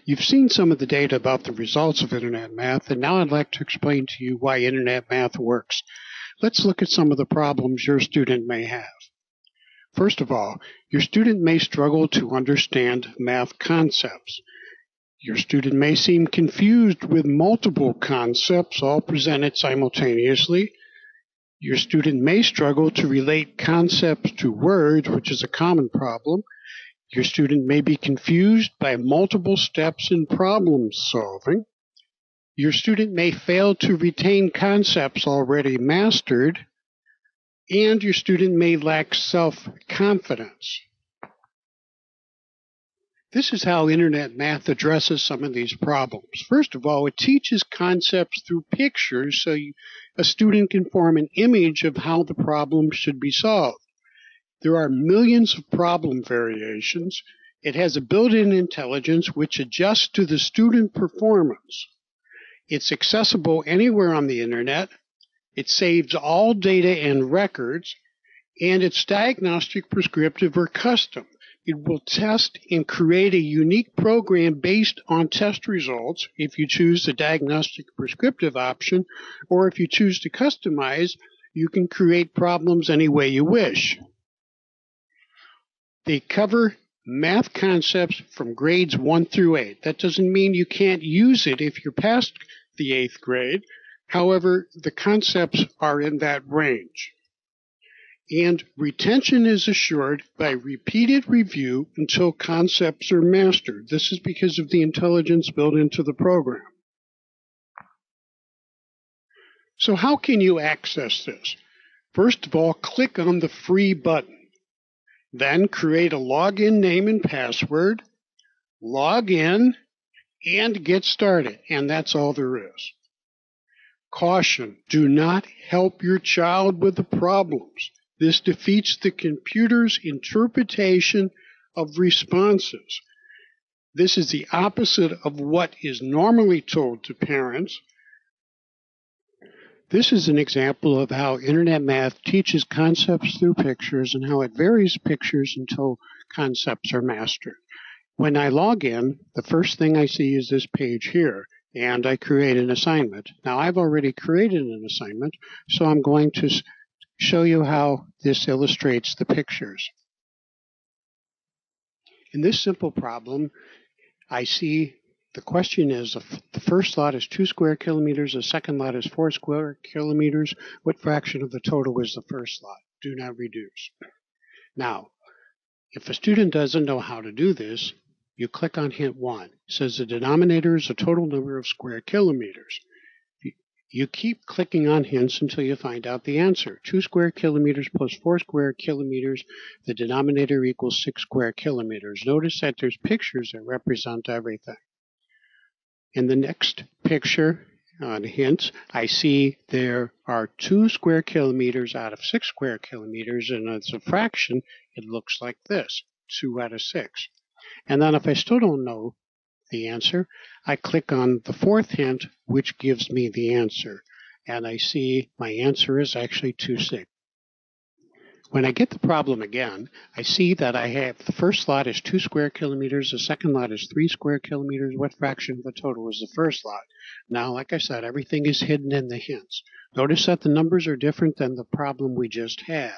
You've seen some of the data about the results of Internet Math, and now I'd like to explain to you why Internet Math works. Let's look at some of the problems your student may have. First of all, your student may struggle to understand math concepts. Your student may seem confused with multiple concepts all presented simultaneously. Your student may struggle to relate concepts to words, which is a common problem. Your student may be confused by multiple steps in problem solving. Your student may fail to retain concepts already mastered, and your student may lack self-confidence. This is how Internet Math addresses some of these problems. First of all, it teaches concepts through pictures so a student can form an image of how the problem should be solved. There are millions of problem variations. It has a built-in intelligence which adjusts to the student performance. It's accessible anywhere on the internet. It saves all data and records, and it's diagnostic, prescriptive, or custom. It will test and create a unique program based on test results if you choose the diagnostic prescriptive option, or if you choose to customize, you can create problems any way you wish. They cover math concepts from grades 1 through 8. That doesn't mean you can't use it if you're past the 8th grade. However, the concepts are in that range. And retention is assured by repeated review until concepts are mastered. This is because of the intelligence built into the program. So how can you access this? First of all, click on the free button. Then create a login name and password, log in, and get started. And that's all there is. Caution, do not help your child with the problems. This defeats the computer's interpretation of responses. This is the opposite of what is normally told to parents. This is an example of how Internet Math teaches concepts through pictures and how it varies pictures until concepts are mastered. When I log in, the first thing I see is this page here, and I create an assignment. Now, I've already created an assignment, so I'm going to show you how this illustrates the pictures. In this simple problem, I see the question is, the first lot is 2 square kilometers, the second lot is 4 square kilometers. What fraction of the total is the first lot? Do not reduce. Now, if a student doesn't know how to do this, you click on hint 1. It says the denominator is the total number of square kilometers. You keep clicking on hints until you find out the answer. 2 square kilometers plus 4 square kilometers, the denominator equals 6 square kilometers. Notice that there's pictures that represent everything. In the next picture on hints, I see there are 2 square kilometers out of 6 square kilometers, and as a fraction, it looks like this, 2 out of 6. And then if I still don't know the answer, I click on the fourth hint, which gives me the answer. And I see my answer is actually 2, 6. When I get the problem again, I see that I have the first lot is 2 square kilometers, the second lot is 3 square kilometers. What fraction of the total is the first lot? Now, like I said, everything is hidden in the hints. Notice that the numbers are different than the problem we just had.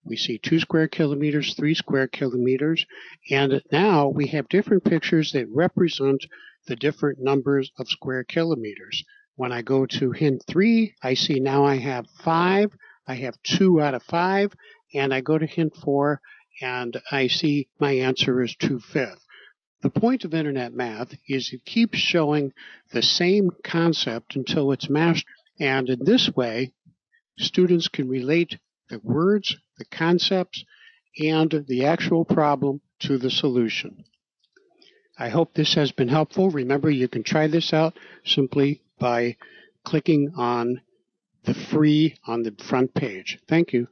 We see 2 square kilometers, 3 square kilometers, and now we have different pictures that represent the different numbers of square kilometers. When I go to hint 3, I see now I have 5, I have 2 out of 5, and I go to hint 4, and I see my answer is 2/5. The point of Internet Math is it keeps showing the same concept until it's mastered, and in this way, students can relate the words, the concepts, and the actual problem to the solution. I hope this has been helpful. Remember, you can try this out simply by clicking on the free on the front page. Thank you.